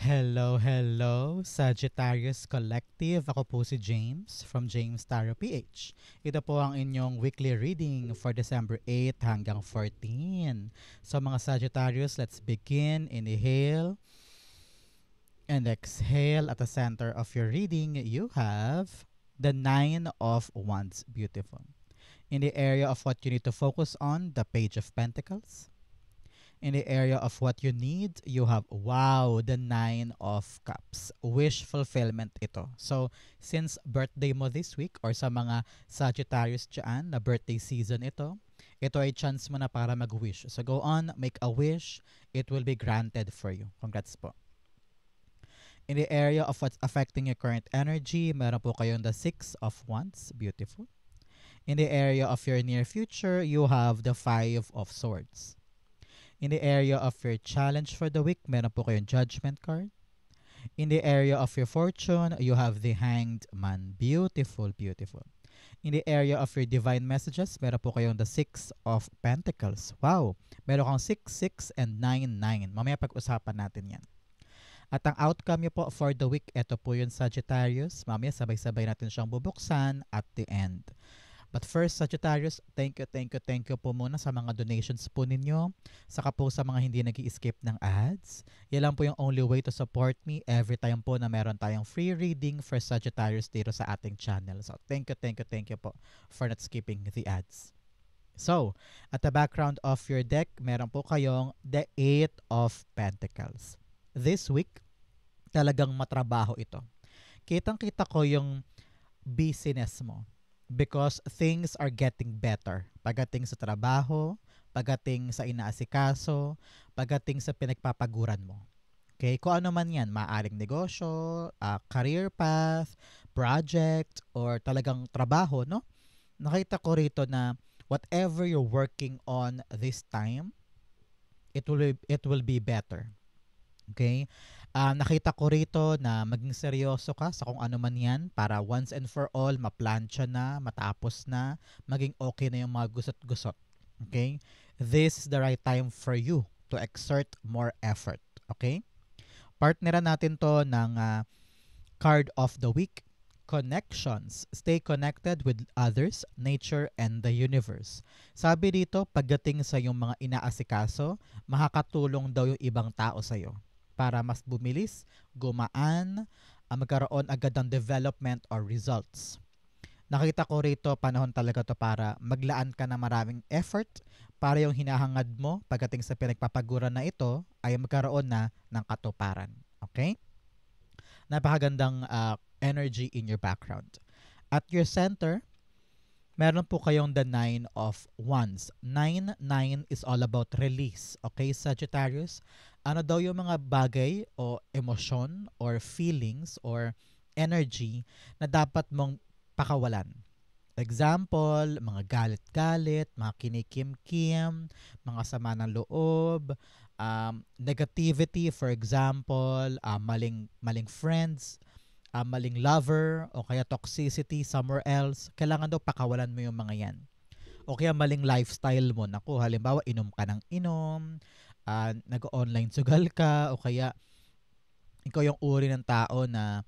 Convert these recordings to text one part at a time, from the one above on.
Hello, hello, Sagittarius Collective. Ako po si James from James Tarot PH. Ito po ang inyong weekly reading for December 8 hanggang 14. So mga Sagittarius, let's begin. Inhale and exhale. At the center of your reading, you have the Nine of Wands. Beautiful. In the area of what you need to focus on, the Page of Pentacles. In the area of what you need, you have, wow, the Nine of Cups. Wish fulfillment ito. So, since birthday mo this week or sa mga Sagittarius dyan na birthday season ito ay chance mo na para mag-wish. So, go on, make a wish. It will be granted for you. Congrats po. In the area of what's affecting your current energy, meron po kayong the Six of Wands. Beautiful. In the area of your near future, you have the Five of Swords. In the area of your challenge for the week, meron po kayong Judgment card. In the area of your fortune, you have the Hanged Man. Beautiful, beautiful. In the area of your divine messages, meron po kayong the Six of Pentacles. Wow! Meron kang 6, 6, and 9, 9. Mamaya pag-usapan natin yan. At ang outcome nyo po for the week, ito po yun Sagittarius. Mamaya sabay-sabay natin siyang bubuksan at the end. But first, Sagittarius, thank you po muna sa mga donations po ninyo. Saka po sa mga hindi nag-i-skip ng ads. Yan lang po yung only way to support me every time po na meron tayong free reading for Sagittarius dito sa ating channel. So, thank you po for not skipping the ads. So, at the background of your deck, meron po kayong the Eight of Pentacles. This week, talagang matrabaho ito. Kitang-kita ko yung busyness mo. Because things are getting better. Pagdating sa trabaho, pagdating sa inaasikaso, pagdating sa pinagpapaguran mo. Okay? Kung ano man yan, maaaring negosyo, career path, project, or talagang trabaho, no? Nakita ko rito na whatever you're working on this time, it will be better. Okay? Nakita ko rito na maging seryoso ka sa kung ano man yan para once and for all, maplansya na, matapos na, maging okay na yung mga gusot-gusot. Okay? This is the right time for you to exert more effort. Okay? Partneran natin to ng card of the week, connections. Stay connected with others, nature, and the universe. Sabi dito, pagdating sa yung mga inaasikaso, makakatulong daw yung ibang tao sa'yo para mas bumilis, gumaan, magkaroon agad ng development or results. Nakita ko rito, panahon talaga to para maglaan ka ng maraming effort para yung hinahangad mo pagdating sa pinagpapaguran na ito ay magkaroon na ng katuparan. Okay? Napakagandang energy in your background. At your center, meron po kayong the Nine of Wands. 9, 9 is all about release. Okay, Sagittarius? Ano daw yung mga bagay o emosyon or feelings or energy na dapat mong pakawalan? Example, mga galit-galit, mga kinikim-kim, mga sama ng loob, negativity, for example, maling friends, maling lover, o kaya toxicity somewhere else. Kailangan daw pakawalan mo yung mga yan. O kaya maling lifestyle mo. Naku, halimbawa, inom ka ng inom, nag-online sugal ka, o kaya ikaw yung uri ng tao na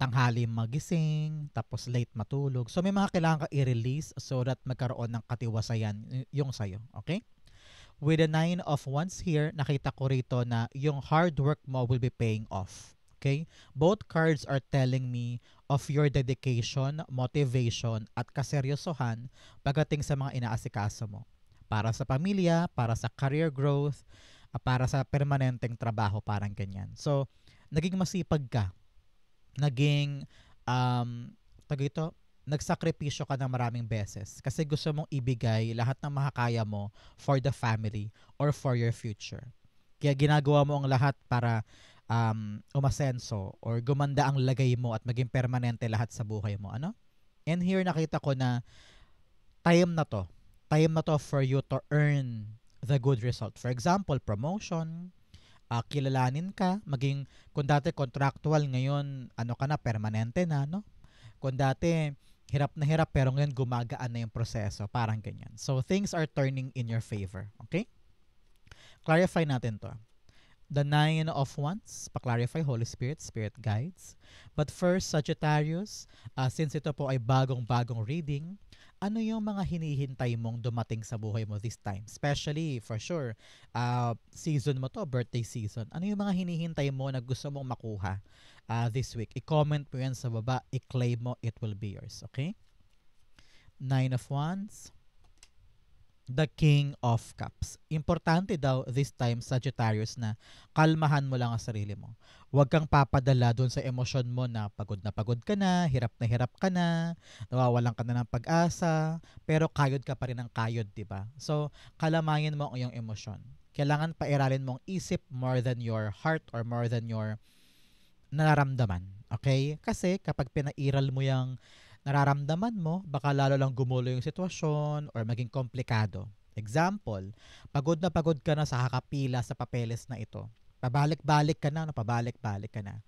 tanghali magising, tapos late matulog. So may mga kailangan ka i-release so that magkaroon ng katiwasayan yung sayo. Okay? With the Nine of Wands here, nakita ko rito na yung hard work mo will be paying off. Okay? Both cards are telling me of your dedication, motivation, at kaseryosohan pagdating sa mga inaasikaso mo. Para sa pamilya, para sa career growth, para sa permanenteng trabaho, parang ganyan. So, naging masipag ka. Naging, nagsakripisyo ka ng maraming beses kasi gusto mong ibigay lahat ng makakaya mo for the family or for your future. Kaya ginagawa mo ang lahat para umasenso or gumanda ang lagay mo at maging permanente lahat sa buhay mo. Ano? And here nakita ko na time na to for you to earn the good result. For example, promotion, kilalanin ka, maging kung dati contractual, ngayon ano ka na, permanente na, no? Kung dati hirap na hirap pero ngayon gumagaan na yung proseso, parang ganyan. So things are turning in your favor, okay? Clarify natin to. The Nine of Wands, pa-clarify, Holy Spirit, Spirit Guides. But first, Sagittarius, since ito po ay bagong-bagong reading, ano yung mga hinihintay mong dumating sa buhay mo this time? Especially, for sure, season mo to, birthday season. Ano yung mga hinihintay mo na gusto mong makuha this week? I-comment mo yan sa baba, i-claim mo, it will be yours. Okay? Nine of Wands. The King of Cups. Importante daw this time, Sagittarius, na kalmahan mo lang ang sarili mo. Huwag kang papadala doon sa emosyon mo na pagod ka na hirap ka na, nawawalan ka na ng pag-asa, pero kayod ka pa rin ng kayod, di ba? So, kalamayin mo ang iyong emosyon. Kailangan pairalin mong isip more than your heart or more than your nararamdaman. Okay? Kasi kapag pinairal mo yung nararamdaman mo, baka lalo lang gumulo yung sitwasyon or maging komplikado. Example, pagod ka na sa kakapila sa papeles na ito. Pabalik-balik ka na, no? Pabalik-balik ka na.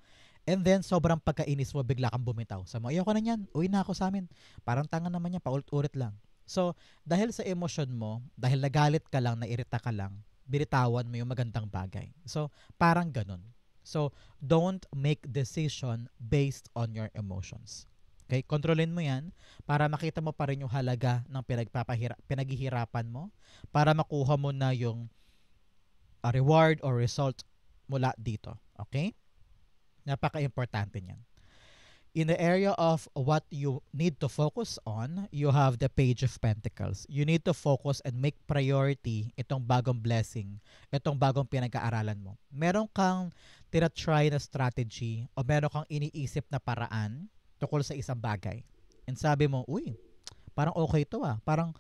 And then, sobrang pagkainis mo, bigla kang bumitaw. Sa mo, ayoko na yan, uwi na ako sa amin. Parang tanga naman yan, paulit-ulit lang. So, dahil sa emosyon mo, dahil nagalit ka lang, nairita ka lang, binitawan mo yung magandang bagay. So, parang ganun. So, don't make decision based on your emotions. Okay, kontrolin mo yan para makita mo pa rin yung halaga ng pinaghihirapan mo para makuha mo na yung reward or result mula dito. Okay? Napaka-importante niyan. In the area of what you need to focus on, you have the Page of Pentacles. You need to focus and make priority itong bagong blessing, itong bagong pinag-aaralan mo. Meron kang tira-try na strategy o meron kang iniisip na paraan tukol sa isang bagay. And sabi mo, uy, parang okay to parang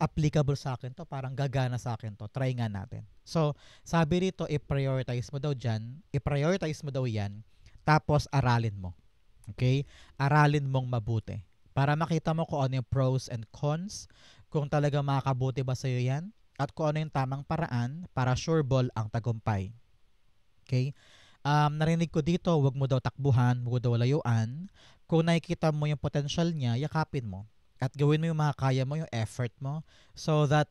applicable sa akin to, parang gagana sa akin to, try nga natin. So, sabi rito, i-prioritize mo daw yan, tapos aralin mo. Okay? Aralin mong mabuti. Para makita mo kung ano yung pros and cons, kung talaga makakabuti ba sa'yo yan, at kung ano yung tamang paraan para sure ball ang tagumpay. Okay? Narinig ko dito, wag mo daw takbuhan, wag mo daw layuan. Kung nakikita mo yung potential niya, yakapin mo. At gawin mo yung makakaya mo, yung effort mo, so that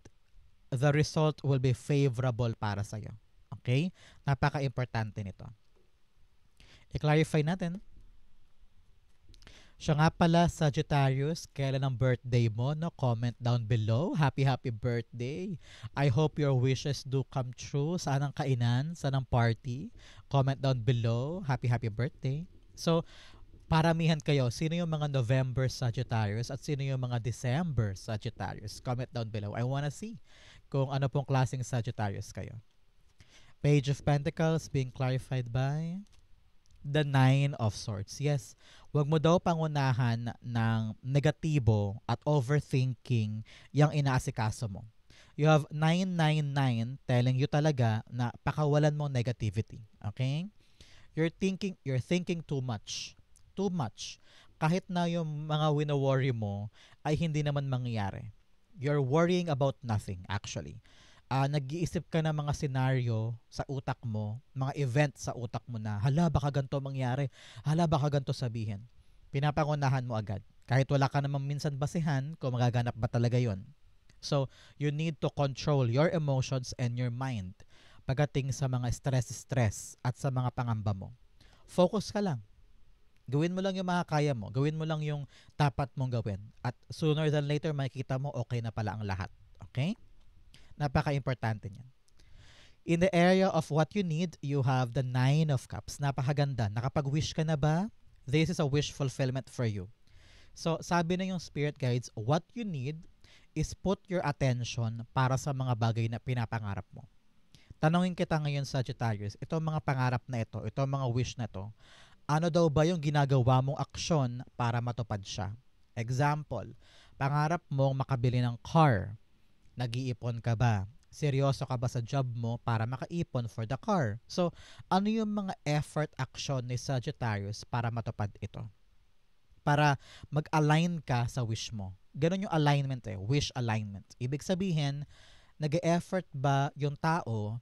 the result will be favorable para sa'yo. Okay? Napaka-importante nito. I-clarify natin. Siya nga pala, Sagittarius, kailan ang birthday mo? No? Comment down below. Happy birthday. I hope your wishes do come true. Saan ang kainan? Saan ang party? Comment down below. Happy birthday. So, paramihan kayo. Sino yung mga November Sagittarius at sino yung mga December Sagittarius? Comment down below. I wanna see kung ano pong klaseng Sagittarius kayo. Page of Pentacles being clarified by the Nine of Swords. Yes, wag mo daw pangunahan ng negatibo at overthinking yung inaasikaso mo. You have 999 telling you talaga na pakawalan mo negativity. Okay? You're thinking too much. Kahit na yung mga wino-worry mo ay hindi naman mangyayari. You're worrying about nothing actually. Nag-iisip ka ng mga senaryo sa utak mo, mga event sa utak mo na, hala baka ganito mangyari, hala baka ganito sabihin. Pinapangunahan mo agad. Kahit wala ka namang minsan basihan kung magaganap ba talaga yon. So, you need to control your emotions and your mind pagdating sa mga stress at sa mga pangamba mo. Focus ka lang. Gawin mo lang yung makakaya mo. Gawin mo lang yung dapat mong gawin. At sooner than later, makikita mo okay na pala ang lahat. Okay? Napaka-importante niyan. In the area of what you need, you have the Nine of Cups. Napakaganda. Nakapag-wish ka na ba? This is a wish fulfillment for you. So, sabi na yung spirit guides, what you need is put your attention para sa mga bagay na pinapangarap mo. Tanungin kita ngayon, Sagittarius, itong mga pangarap na ito, itong mga wish na ito, ano daw ba yung ginagawa mong aksyon para matupad siya? Example, pangarap mong makabili ng car. Nag-iipon ka ba? Seryoso ka ba sa job mo para makaipon for the car? So, ano yung mga effort action ni Sagittarius para matupad ito? Para mag-align ka sa wish mo. Ganon yung alignment wish alignment. Ibig sabihin, nag-e-effort ba yung tao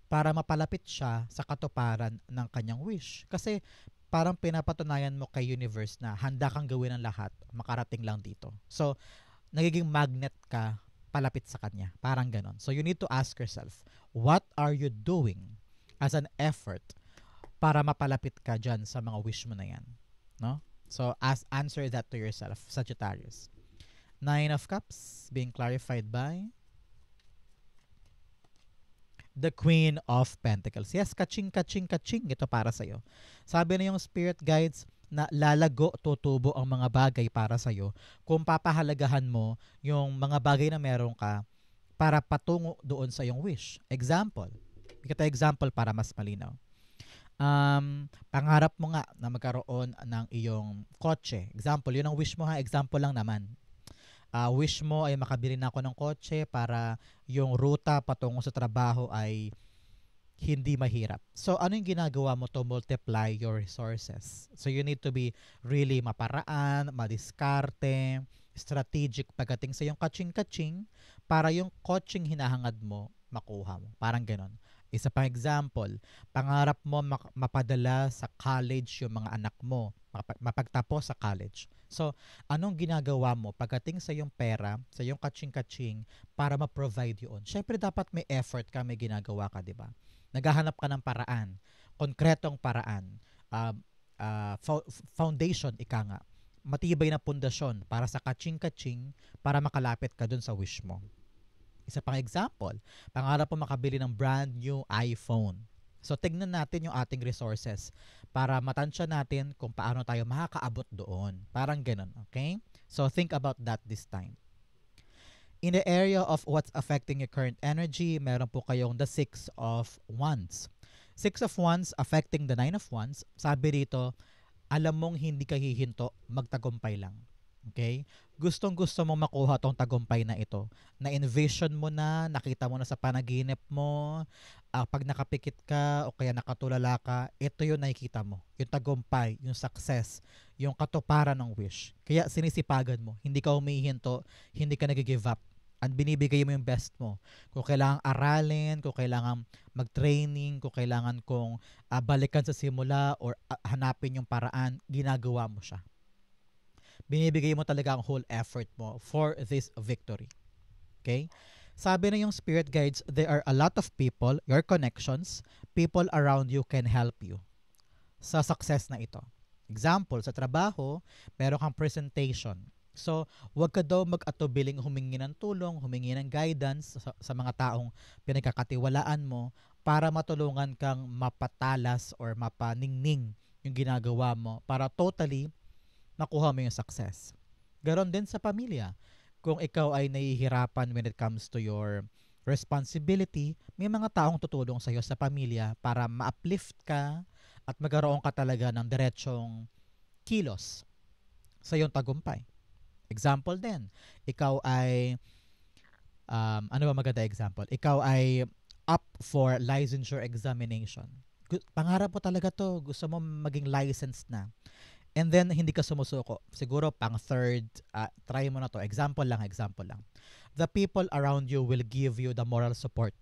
para mapalapit siya sa katuparan ng kanyang wish? Kasi parang pinapatunayan mo kay universe na handa kang gawin ang lahat, makarating lang dito. So, nagiging magnet ka palapit sa kanya. Parang ganon. So, you need to ask yourself, what are you doing as an effort para mapalapit ka dyan sa mga wish mo na yan. No? So, answer that to yourself, Sagittarius. Nine of Cups being clarified by the Queen of Pentacles. Yes, kaching, kaching, kaching. Ito para sa'yo. Sabi na yung spirit guides na lalago, tutubo ang mga bagay para sa'yo kung papahalagahan mo yung mga bagay na meron ka para patungo doon sa iyong wish. Example. Kita example para mas malinaw. Pangarap mo nga na magkaroon ng iyong kotse. Example, yun ang wish mo ha. Example lang naman. Wish mo ay makabili na ako ng kotse para yung ruta patungo sa trabaho ay hindi mahirap. So, ano yung ginagawa mo to multiply your resources? So, you need to be really maparaan, madiskarte, strategic pagdating sa yung kaching-kaching para yung coaching hinahangad mo, makuha mo. Parang ganon. Isa pang example, pangarap mo mapadala sa college yung mga anak mo, mapagtapos sa college. So, anong ginagawa mo pagdating sa yung pera, sa yung kaching-kaching para ma-provide yun? Syempre, dapat may effort ka, may ginagawa ka, di ba? Naghahanap ka ng paraan, konkretong paraan, foundation, ika nga, matibay na pundasyon para sa kaching-kaching para makalapit ka dun sa wish mo. Isa pang example, pangarap mo makabili ng brand new iPhone. So, tignan natin yung ating resources para matansya natin kung paano tayo makakaabot doon. Parang ganun, okay? So, think about that this time. In the area of what's affecting your current energy, meron po kayong the 6 of Wands. 6 of Wands affecting the 9 of Wands. Sabi dito, alam mong hindi ka hihinto, magtagumpay lang. Okay? Gustong-gusto mong makuha tong tagumpay na ito. Na-envision mo na, nakita mo na sa panaginip mo, pag nakapikit ka o kaya nakatulala ka, ito yung nakikita mo. Yung tagumpay, yung success, yung katuparan ng wish. Kaya sinisipagan mo, hindi ka humihinto, hindi ka nag-give up. Ang binibigay mo yung best mo. Kung kailangan aralin, kung kailangan mag-training, kung kailangan kong balikan sa simula or hanapin yung paraan, ginagawa mo siya. Binibigay mo talaga ang whole effort mo for this victory. Okay? Sabi na yung spirit guides, there are a lot of people, your connections, people around you can help you sa success na ito. Example, sa trabaho, meron kang presentation. So, wag ka daw mag-atubiling humingi ng tulong, humingi ng guidance sa mga taong pinagkakatiwalaan mo para matulungan kang mapatalas or mapaningning yung ginagawa mo para totally nakuha mo yung success. Ganon din sa pamilya. Kung ikaw ay nahihirapan when it comes to your responsibility, may mga taong tutulong sa iyo sa pamilya para ma-uplift ka at magkaroon ka talaga ng diretsong kilos sa iyong tagumpay. Example din, ikaw ay, ano ba maganda example? Ikaw ay up for licensure examination. Pangarap mo talaga to, gusto mo maging licensed na. And then, hindi ka sumusuko. Siguro, pang third, try mo na to. Example lang. The people around you will give you the moral support.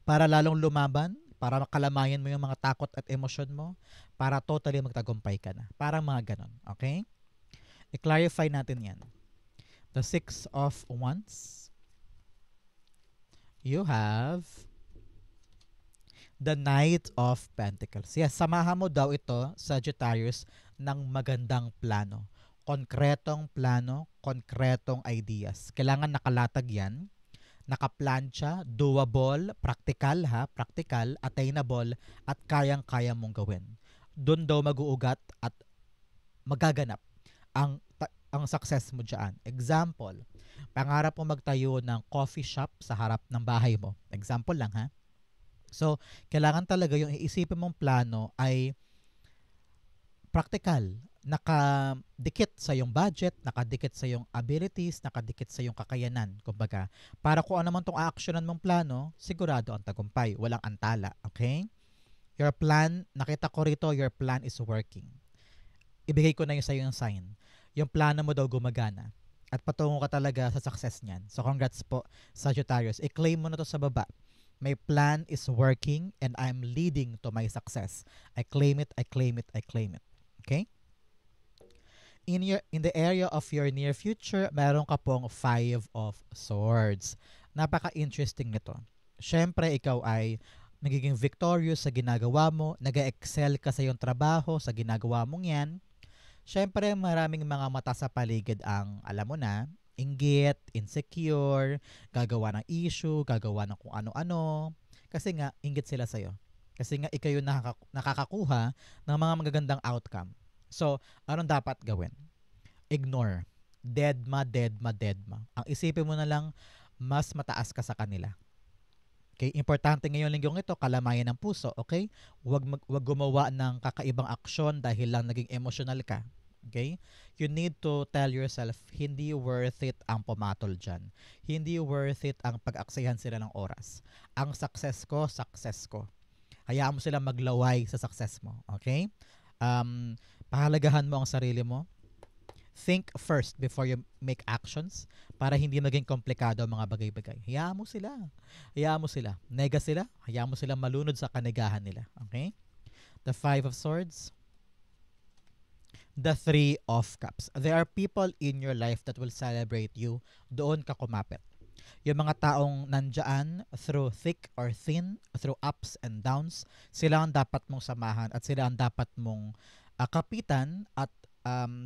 Para lalong lumaban, para makalamayan mo yung mga takot at emosyon mo, para totally magtagumpay ka na. Parang mga ganon. Okay? I-clarify natin yan. The 6 of Wands. You have the Knight of Pentacles. Yes, samahan mo daw ito, Sagittarius, ng magandang plano. Konkretong plano, konkretong ideas. Kailangan nakalatag yan, nakaplansya, doable, practical practical, attainable, at kayang-kaya mong gawin. Doon daw mag-uugat at magaganap ang success mo dyan. Example, pangarap mo magtayo ng coffee shop sa harap ng bahay mo. Example lang ha. So, kailangan talaga yung iisipin mong plano ay practical, nakadikit sa yung budget, nakadikit sa yung abilities, nakadikit sa yung kakayanan. Kumbaga, para kung ano man itong actionan mong plano, sigurado ang tagumpay, walang antala. Okay? Your plan, nakita ko rito, your plan is working. Ibigay ko na yung sa yung sign. Yung plano mo daw gumagana. At patungo ka talaga sa success niyan. So, congrats po, Sagittarius. I-claim mo na to sa baba. My plan is working and I'm leading to my success. I claim it, I claim it, I claim it. Okay? In the area of your near future, meron ka pong 5 of Swords. Napaka-interesting nito. Syempre, ikaw ay Magiging victorious sa ginagawa mo, nag-excel ka sa iyong trabaho, sa ginagawa mong yan. Siyempre, maraming mga mata sa paligid ang, alam mo na, inggit, insecure, gagawa ng issue, gagawa ng kung ano-ano. Kasi nga, inggit sila sa'yo. Kasi nga, ikaw yung nakakakuha ng mga magagandang outcome. So, anong dapat gawin? Ignore. Deadma, deadma, deadma. Ang isipin mo na lang, mas mataas ka sa kanila. Okay, importante ngayon linggong ito, kalamayan ng puso, okay? Wag gumawa ng kakaibang aksyon dahil lang naging emotional ka. Okay? You need to tell yourself, hindi worth it ang pumatol dyan. Hindi worth it ang pag-aksayahan sila ng oras. Ang success ko, success ko. Hayaan mo sila maglaway sa success mo. Okay? Pahalagahan mo ang sarili mo. Think first before you make actions para hindi maging komplikado ang mga bagay-bagay. Hayaan mo sila. Hayaan mo sila. Nega sila. Hayaan mo sila malunod sa kanigahan nila. Okay? The Five of Swords. The Three of Cups. There are people in your life that will celebrate you. Doon ka kumapit. Yung mga taong nandyan through thick or thin, through ups and downs, sila ang dapat mong samahan at sila ang dapat mong kapitan at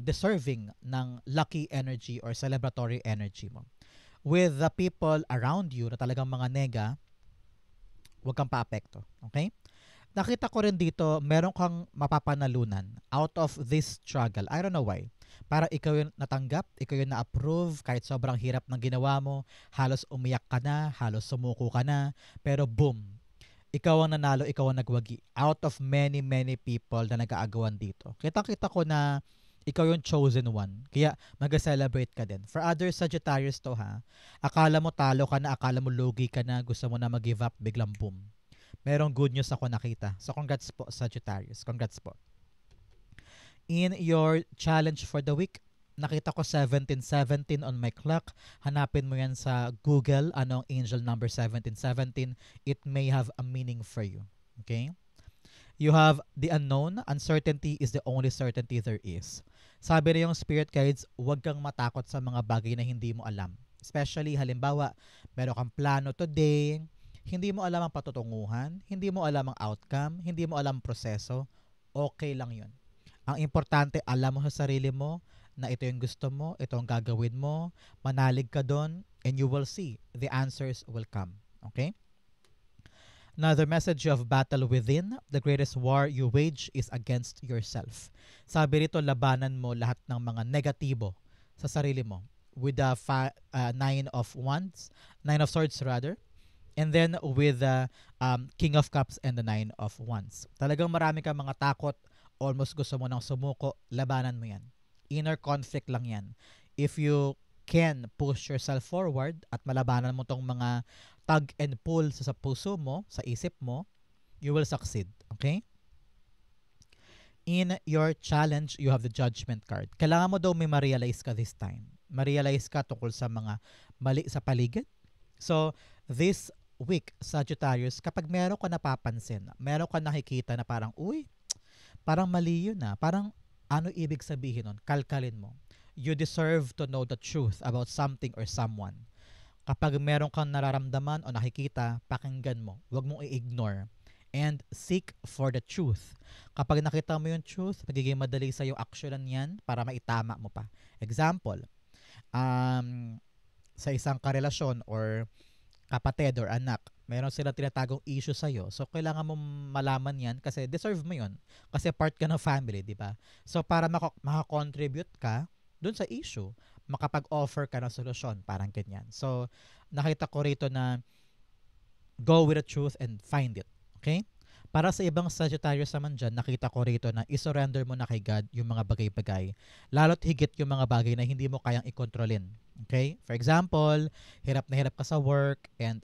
deserving ng lucky energy or celebratory energy mo. With the people around you na talagang mga nega, huwag kang paapekto. Okay? Nakita ko rin dito, meron kang mapapanalunan out of this struggle. I don't know why. Para ikaw yung natanggap, ikaw yung na-approve, kahit sobrang hirap ng ginawa mo, halos umiyak ka na, halos sumuko ka na, pero boom, ikaw ang nanalo, ikaw ang nagwagi. Out of many, many people na nag-aagawan dito. Kita-kita ko na ikaw yung chosen one. Kaya mag-celebrate ka din. For other Sagittarius to ha, akala mo talo ka na, akala mo lugi ka na, gusto mo na mag-give up, biglang boom. Merong good news ako nakita. So congrats po Sagittarius. Congrats po. In your challenge for the week, nakita ko 1717 on my clock. Hanapin mo yan sa Google. Anong angel number 1717? It may have a meaning for you. Okay? You have the unknown. Uncertainty is the only certainty there is. Sabi na yung spirit guides, huwag kang matakot sa mga bagay na hindi mo alam. Especially, halimbawa, meron kang plano today, hindi mo alam ang patutunguhan, hindi mo alam ang outcome, hindi mo alam ang proseso, okay lang yun. Ang importante, alam mo sa sarili mo na ito yung gusto mo, ito ang gagawin mo, manalig ka doon, and you will see the answers will come. Okay? Another message of battle within, the greatest war you wage is against yourself. Sabi rito, labanan mo lahat ng mga negatibo sa sarili mo with the Nine of Swords rather, and then with the King of Cups and the Nine of Wands. Talagang marami kang mga takot, almost gusto mo nang sumuko, labanan mo yan. Inner conflict lang yan. If you can push yourself forward at malabanan mo tong mga tug and pull sa puso mo, sa isip mo, you will succeed. Okay? In your challenge, you have the Judgment card. Kailangan mo daw may ma-realize ka this time. Ma-realize ka tungkol sa mga mali sa paligid. So, this week, Sagittarius, kapag meron ka napapansin, meron ka nakikita na parang, uy, parang mali yun na. Parang, ano ibig sabihin nun? Kalkalin mo. You deserve to know the truth about something or someone. Kapag meron kang nararamdaman o nakikita, pakinggan mo. Huwag mong i-ignore. And seek for the truth. Kapag nakita mo yung truth, magiging madali sa yung actionan yan para maitama mo pa. Example, sa isang karelasyon or kapatid or anak, meron silang tinatagong issue sa'yo. So, kailangan mo malaman yan kasi deserve mo yun. Kasi part ka ng family, di ba? So, para makakontribute ka dun sa issue, makapag-offer ka ng solusyon, parang ganyan. So, nakita ko rito na go with the truth and find it. Okay? Para sa ibang Sagittarius naman dyan, nakita ko rito na isurrender mo na kay God yung mga bagay-bagay. Lalo't higit yung mga bagay na hindi mo kayang ikontrolin. Okay? For example, hirap na hirap ka sa work and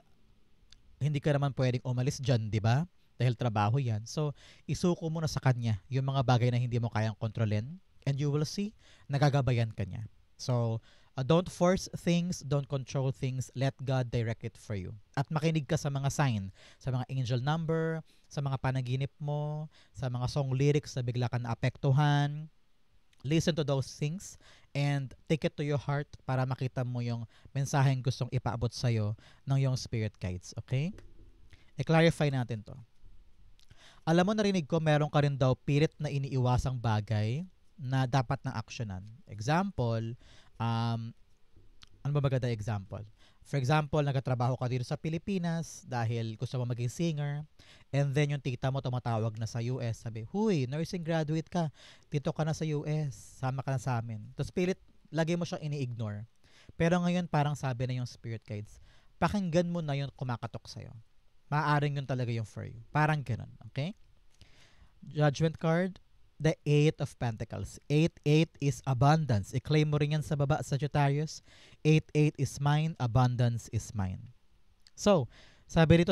hindi ka naman pwedeng umalis dyan, di ba? Dahil trabaho yan. So, isuko mo na sa Kanya yung mga bagay na hindi mo kayang kontrolin and you will see, nagagabayan ka niya. So, don't force things, don't control things, let God direct it for you. At makinig ka sa mga sign, sa mga angel number, sa mga panaginip mo, sa mga song lyrics na bigla ka naapektuhan. Listen to those things and take it to your heart para makita mo yung mensaheng gustong ipaabot sa'yo ng yung spirit guides. Okay? I-clarify natin to. Alam mo, narinig ko meron ka rin daw pilit na iniiwasang bagay na dapat na aksyonan. Example, um, ano ba maganda example? For example, nagtatrabaho ka dito sa Pilipinas dahil gusto mo maging singer, and then yung tita mo tumatawag na sa US, sabi, "Huy, nursing graduate ka, dito ka na sa US, sama ka na sa amin." Tapos pilit, lagi mo siyang ini-ignore. Pero ngayon parang sabi na yung spirit guides, pakinggan mo na yung kumakatok sa'yo. Maaaring yun talaga yung for you. Parang ganun, okay? Judgment card, the Eight of Pentacles. 8-8 is abundance. I-claim mo rin yan sa baba, Sagittarius. 8-8 is mine, abundance is mine. So, sabi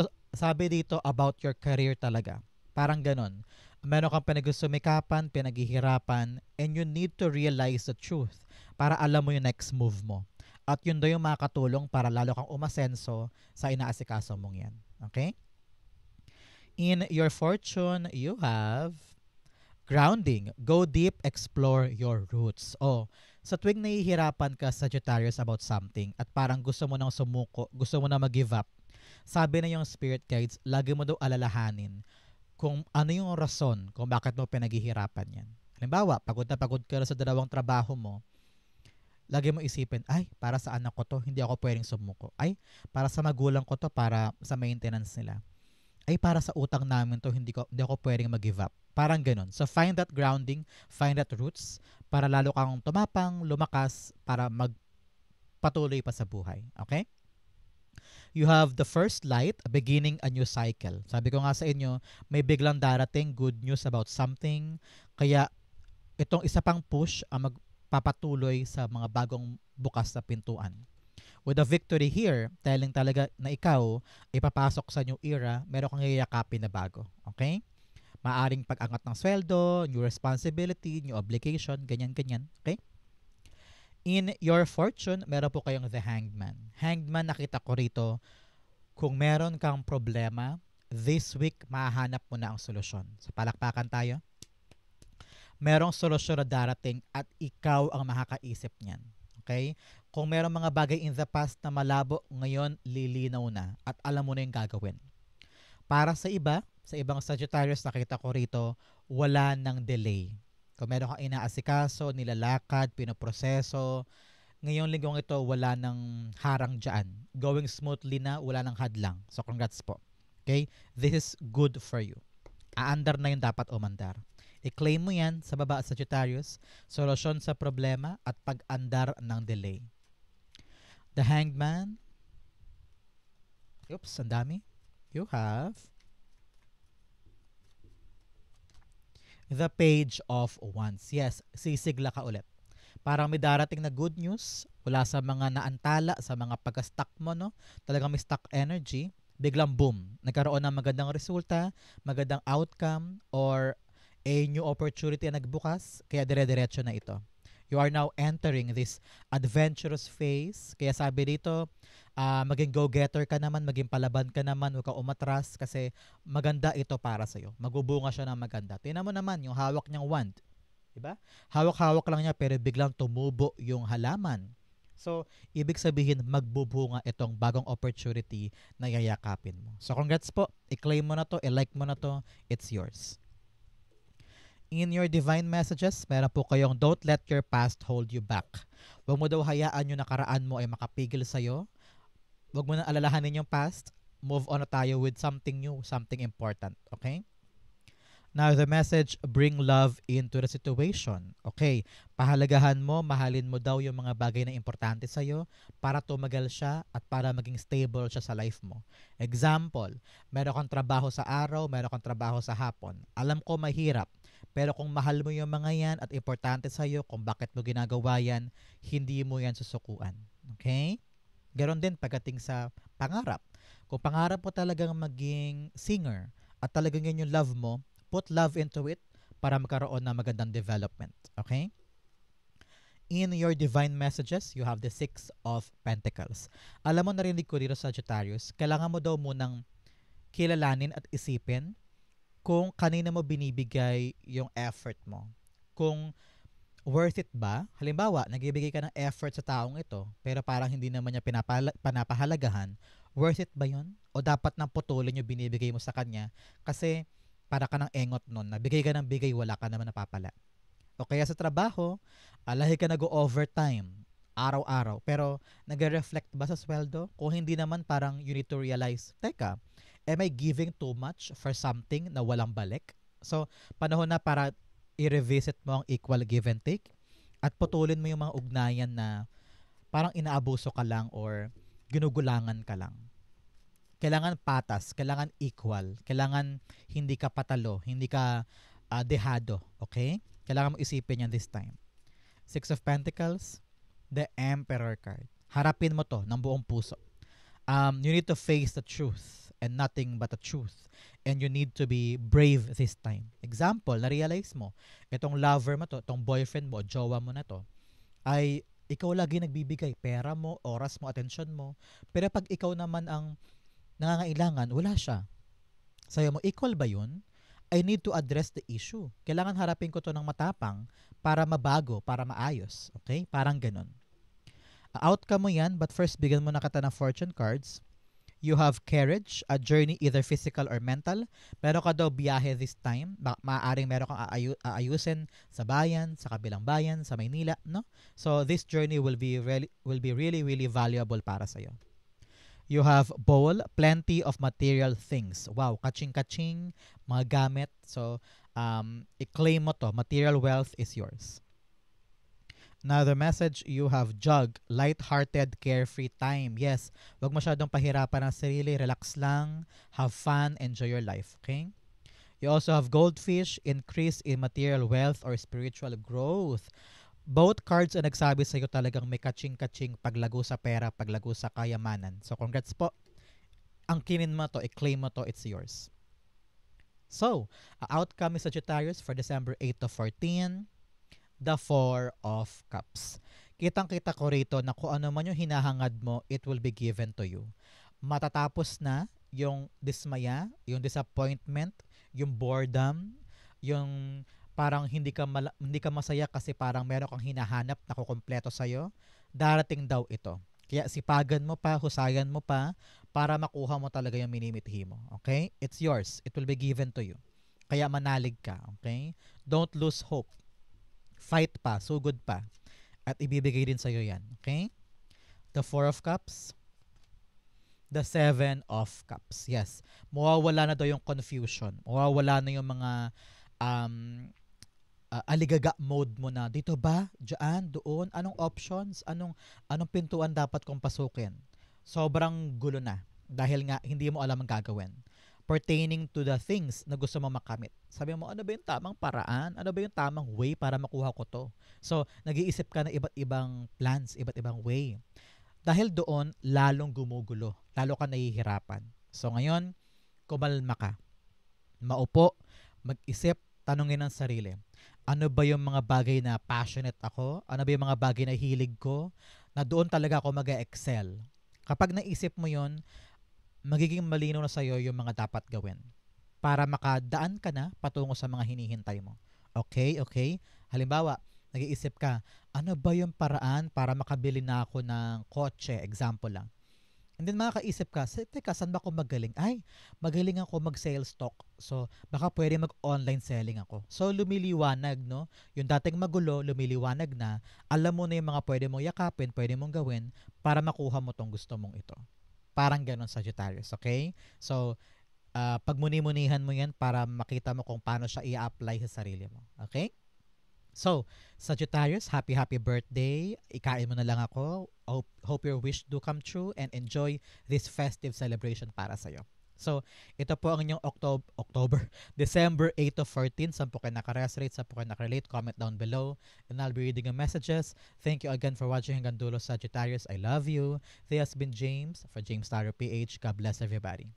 dito about your career talaga. Parang ganun. Meron kang pinagsumikapan, pinaghihirapan, and you need to realize the truth para alam mo yung next move mo. At yun daw yung makakatulong para lalo kang umasenso sa inaasikaso mong yan. Okay? In your fortune, you have grounding. Go deep, explore your roots. Oh, sa tuwing nahihirapan ka, Sagittarius, about something at parang gusto mo nang sumuko, gusto mo na mag-give up, sabi na yung spirit guides, lagi mo daw alalahanin kung ano yung rason kung bakit mo pinaghihirapan yan. Halimbawa, pagod na pagod ka na sa dalawang trabaho mo, lagi mo isipin, ay, para sa anak ko to, hindi ako pwedeng sumuko. Ay, para sa magulang ko to, para sa maintenance nila. Ay, para sa utang namin to, hindi ako pwedeng mag-give up. Parang ganun. So, find that grounding, find that roots, para lalo kang tumapang, lumakas, para magpatuloy pa sa buhay. Okay? You have the first light, beginning a new cycle. Sabi ko nga sa inyo, may biglang darating good news about something. Kaya itong isa pang push ang magpapatuloy sa mga bagong bukas na pintuan. With a victory here, telling talaga na ikaw ipapasok sa new era, meron kang yayakapin na bago. Okay? Maaring pag-angat ng sweldo, new responsibility, new obligation, ganyan-ganyan. Okay? In your fortune, meron po kayong the hangman. Hangman, nakita ko rito, kung meron kang problema, this week, mahanap mo na ang solusyon. So, palakpakan tayo. Merong solusyon na darating at ikaw ang makakaisip niyan. Okay? Kung merong mga bagay in the past na malabo, ngayon lilinaw na at alam mo na yung gagawin. Para sa iba, sa ibang Sagittarius, nakita ko rito, wala ng delay. Kung meron kang inaasikaso, nilalakad, pinoproseso, ngayong linggong ito, wala ng harang dyan. Going smoothly na, wala ng hadlang. So, congrats po. Okay? This is good for you. Aandar na yung dapat umandar. I-claim mo yan sa baba, Sagittarius, solusyon sa problema at pag-andar ng delay. The hangman. Oops, ang dami. You have the page of wands. Yes, sisigla ka ulit. Parang may darating na good news mula sa mga naantala, sa mga pagka-stuck mo, no? Talagang may stuck energy. Biglang boom, nagkaroon ng magandang resulta, magandang outcome, or a new opportunity na nagbukas, kaya dire-diretso na ito. You are now entering this adventurous phase. Kaya sabi dito, maging go-getter ka naman, maging palaban ka naman, huwag ka umatras kasi maganda ito para sa'yo. Magubunga siya ng maganda. Tingnan mo naman yung hawak niyang wand. Diba? Hawak-hawak lang niya pero biglang tumubo yung halaman. So, ibig sabihin magbubunga itong bagong opportunity na yayakapin mo. So, congrats po. I-claim mo na to, i-like mo na to. It's yours. In your divine messages, meron po kayong don't let your past hold you back. Huwag mo daw hayaan yung nakaraan mo ay makapigil sa'yo. Huwag mo na alalahanin yung past. Move on na tayo with something new, something important. Okay? Now, the message, bring love into the situation. Okay, pahalagahan mo, mahalin mo daw yung mga bagay na importante sa'yo para tumagal siya at para maging stable siya sa life mo. Example, meron kang trabaho sa araw, meron kang trabaho sa hapon. Alam ko mahirap, pero kung mahal mo yung mga yan at importante sa'yo kung bakit mo ginagawa yan, hindi mo yan susukuan. Okay? Ganon din pagdating sa pangarap. Kung pangarap mo talagang maging singer at talagang yan yung love mo, put love into it para magkaroon ng magandang development. Okay? In your divine messages, you have the Six of Pentacles. Alam mo, narinig ko dito sa Sagittarius, kailangan mo daw munang kilalanin at isipin kung kanina mo binibigay yung effort mo. Kung worth it ba? Halimbawa, nagbibigay ka ng effort sa taong ito, pero parang hindi naman niya pinapahalagahan, worth it ba yun? O dapat nang putulin yung binibigay mo sa kanya? Kasi Para ka ng engot nun. Nabigay ka ng bigay, wala ka naman napapala. O kaya sa trabaho, lahi ka nag-overtime araw-araw. Pero nag-reflect ba sa sweldo? Kung hindi naman, parang you need to realize, teka, am I giving too much for something na walang balik? So, panahon na para i-revisit mo ang equal give and take at putulin mo yung mga ugnayan na parang inaabuso ka lang or ginugulangan ka lang. Kailangan patas, kailangan equal, kailangan hindi ka patalo, hindi ka dehado, okay? Kailangan mo isipin yan this time. Six of Pentacles, the Emperor card. Harapin mo to ng buong puso. You need to face the truth and nothing but the truth. And you need to be brave this time. Example, na-realize mo, itong lover mo to, itong boyfriend mo, jowa mo na to, ay ikaw lagi nagbibigay pera mo, oras mo, atensyon mo. Pero pag ikaw naman ang nangangailangan, wala siya. Sayo mo, equal ba yun? I need to address the issue. Kailangan harapin ko to ng matapang para mabago, para maayos. Okay? Parang ganun. Outcome mo yan, but first, bigyan mo na kita ng fortune cards. You have courage, a journey either physical or mental. Meron ka daw biyahe this time. Maaaring meron kang aayusin sa bayan, sa kabilang bayan, sa Maynila, no? So this journey will be really really valuable para sa iyo. You have bowl, plenty of material things. Wow, kaching-kaching, mga gamit. So i-claim mo to. Material wealth is yours. Another message, you have jug, light-hearted, carefree time. Yes, wag masyadong pahirapan ang sarili, relax lang, have fun, enjoy your life, okay? You also have goldfish, increase in material wealth or spiritual growth. Both cards ang nagsabi sa iyo talagang may kaching-kaching paglago sa pera, paglago sa kayamanan. So congrats po. Ang kinin mo to, i-claim mo to, it's yours. So, outcome is Sagittarius for December 8 to 14. The Four of Cups. Kitang-kita ko rito na kung ano man yung hinahangad mo, it will be given to you. Matatapos na yung dismaya, yung disappointment, yung boredom, yung parang hindi ka masaya kasi parang meron kang hinahanap na kukumpleto sa'yo. Darating daw ito. Kaya sipagan mo pa, husayan mo pa para makuha mo talaga yung minimithi mo. Okay? It's yours. It will be given to you. Kaya manalig ka. Okay? Don't lose hope. Fight pa, sugod pa. At ibibigay din sa'yo yan. Okay? The Four of Cups. The Seven of Cups. Yes. Mawawala na daw yung confusion. Mawawala na yung mga aligaga mode mo na. Dito ba? Diyan? Doon? Anong options? Anong pintuan dapat kong pasukin? Sobrang gulo na. Dahil nga, hindi mo alam ang gagawin pertaining to the things na gusto mo makamit. Sabi mo, ano ba yung tamang paraan? Ano ba yung tamang way para makuha ko to? So, nag-iisip ka ng iba't ibang plans, iba't ibang way. Dahil doon, lalong gumugulo. Lalo ka nahihirapan. So, ngayon, kumalma ka. Maupo, mag-isip, tanungin ang sarili. Ano ba yung mga bagay na passionate ako? Ano ba yung mga bagay na hilig ko? Na doon talaga ako mag-excel. Kapag naisip mo yon, magiging malinaw na sa'yo yung mga dapat gawin para makadaan ka na patungo sa mga hinihintay mo. Okay? Okay? Halimbawa, nag-iisip ka, ano ba yung paraan para makabili na ako ng kotse? Example lang. And then makakaisip ka, teka, saan ba ako magaling? Ay, magaling ako mag-sales talk. So, baka pwede mag-online selling ako. So, lumiliwanag, no? Yung dating magulo, lumiliwanag na. Alam mo na yung mga pwede mong yakapin, pwede mong gawin para makuha mo tong gusto mong ito. Parang ganon, Sagittarius, okay? So, pagmuni-munihan mo yan para makita mo kung paano siya i-apply sa sarili mo. Okay? So, Sagittarius, happy birthday. Ikain mo na lang ako. Hope your wish do come true and enjoy this festive celebration para sa'yo. So, ito po ang inyong December 8 to 14. Saan po kayo naka-resonate, saan po kayo naka-relate, comment down below. And I'll be reading your messages. Thank you again for watching hanggang dulo, Sagittarius. I love you. This has been James for James Tarot PH. God bless everybody.